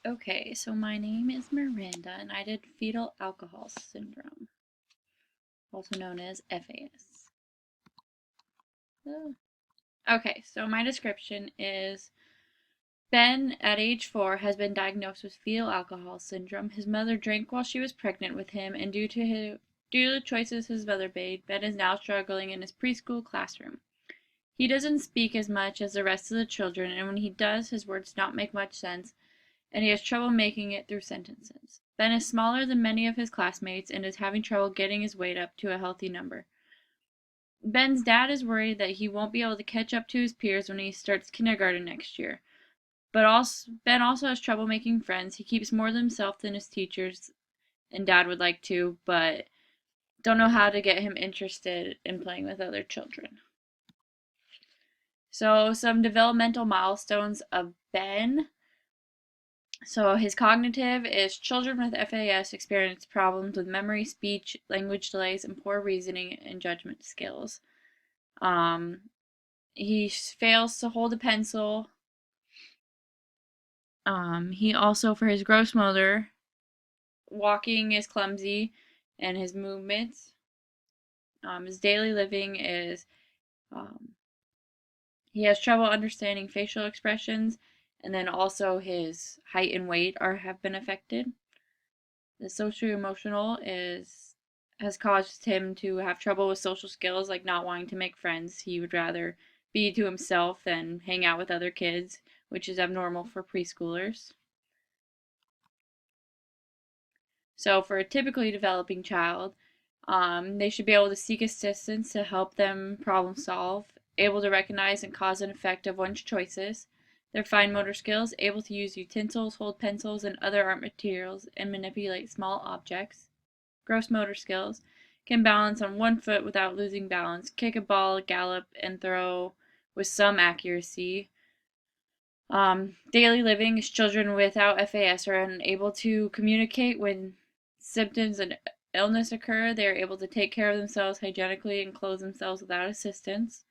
Okay, so my name is Miranda and I did fetal alcohol syndrome, also known as FAS. Okay, so my description is Ben, at age 4, has been diagnosed with fetal alcohol syndrome. His mother drank while she was pregnant with him, and due to the choices his mother made, Ben is now struggling in his preschool classroom. He doesn't speak as much as the rest of the children, and when he does, his words don't make much sense, and he has trouble making it through sentences. Ben is smaller than many of his classmates and is having trouble getting his weight up to a healthy number. Ben's dad is worried that he won't be able to catch up to his peers when he starts kindergarten next year. Ben also has trouble making friends. He keeps more to himself than his teachers and dad would like to, but don't know how to get him interested in playing with other children. So, some developmental milestones of Ben. So his cognitive is children with FAS experience problems with memory, speech, language delays, and poor reasoning and judgment skills. Um, he fails to hold a pencil. He also, for his gross motor, walking is clumsy, and his movements. His daily living is um, he has trouble understanding facial expressions, and then also his height and weight have been affected. The socio-emotional is has caused him to have trouble with social skills, like not wanting to make friends. He would rather be to himself than hang out with other kids, which is abnormal for preschoolers. So, for a typically developing child, they should be able to seek assistance to help them problem solve, able to recognize and cause and effect of one's choices, their fine motor skills, able to use utensils, hold pencils and other art materials, and manipulate small objects. Gross motor skills, can balance on one foot without losing balance, kick a ball, gallop, and throw with some accuracy. Daily living is children without FAS are unable to communicate when symptoms of illness occur. They are able to take care of themselves hygienically and clothe themselves without assistance.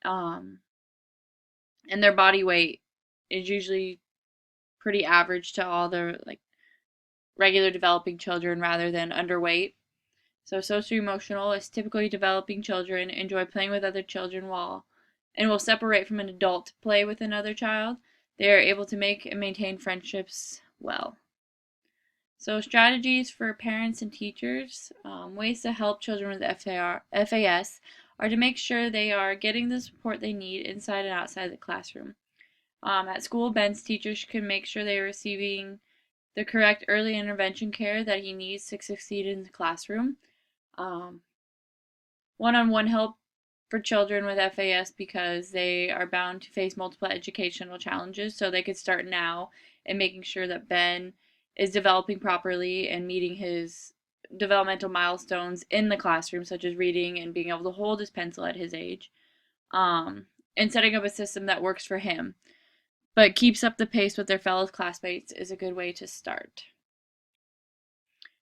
Um, and their body weight is usually pretty average to all the like regular developing children rather than underweight. So socio-emotional is typically developing children enjoy playing with other children and will separate from an adult to play with another child. They are able to make and maintain friendships well. So strategies for parents and teachers, ways to help children with FAS are to make sure they are getting the support they need inside and outside the classroom. At school, Ben's teachers can make sure they are receiving the correct early intervention care that he needs to succeed in the classroom. Um, One-on-one help for children with FAS because they are bound to face multiple educational challenges, so they could start now in making sure that Ben is developing properly and meeting his developmental milestones in the classroom, such as reading and being able to hold his pencil at his age, and setting up a system that works for him but keeps up the pace with their fellow classmates is a good way to start.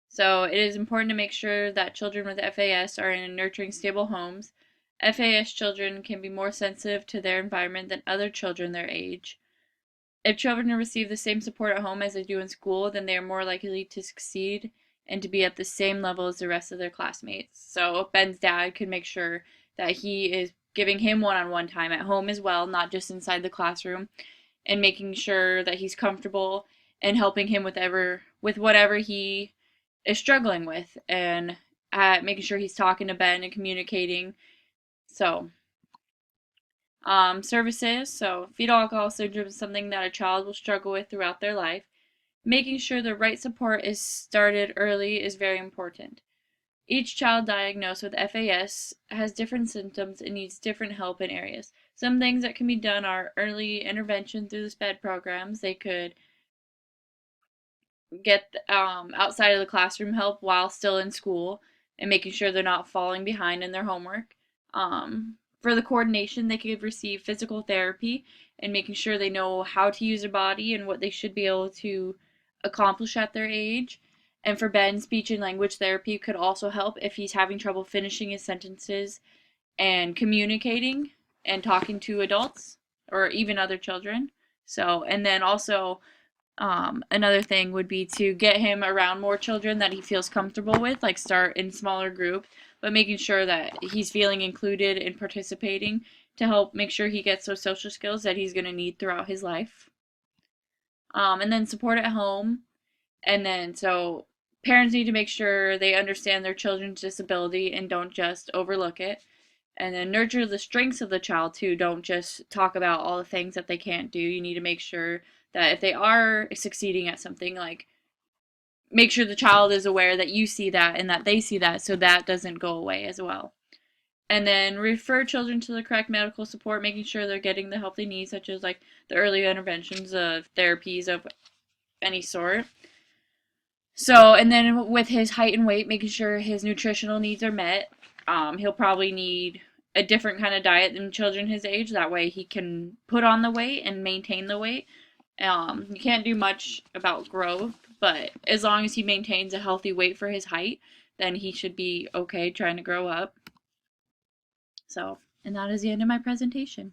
So it is important to make sure that children with FAS are in nurturing, stable homes. FAS children can be more sensitive to their environment than other children their age. If children receive the same support at home as they do in school, then they are more likely to succeed and to be at the same level as the rest of their classmates. So Ben's dad could make sure that he is giving him one-on-one time at home as well, not just inside the classroom, and making sure that he's comfortable and helping him with whatever he is struggling with, and making sure he's talking to Ben and communicating. So, services. So, fetal alcohol syndrome is something that a child will struggle with throughout their life. Making sure the right support is started early is very important. Each child diagnosed with FAS has different symptoms and needs different help in areas. Some things that can be done are early intervention through the SPED programs. They could get outside of the classroom help while still in school and making sure they're not falling behind in their homework. For the coordination, they could receive physical therapy and making sure they know how to use their body and what they should be able to accomplish at their age. And for Ben, speech and language therapy could also help if he's having trouble finishing his sentences and communicating and talking to adults or even other children. So, and then also Another thing would be to get him around more children that he feels comfortable with, like start in smaller groups, but making sure that he's feeling included and participating to help make sure he gets those social skills that he's going to need throughout his life. And then support at home. And then, so parents need to make sure they understand their children's disability and don't just overlook it. And then nurture the strengths of the child too. Don't just talk about all the things that they can't do. You need to make sure that if they are succeeding at something, like make sure the child is aware that you see that and that they see that, so that doesn't go away as well. And then refer children to the correct medical support, making sure they're getting the help they need, such as like the early interventions of therapies of any sort. So, and then with his height and weight, making sure his nutritional needs are met. He'll probably need a different kind of diet than children his age. That way he can put on the weight and maintain the weight. You can't do much about growth, but as long as he maintains a healthy weight for his height, then he should be okay trying to grow up. So, and that is the end of my presentation.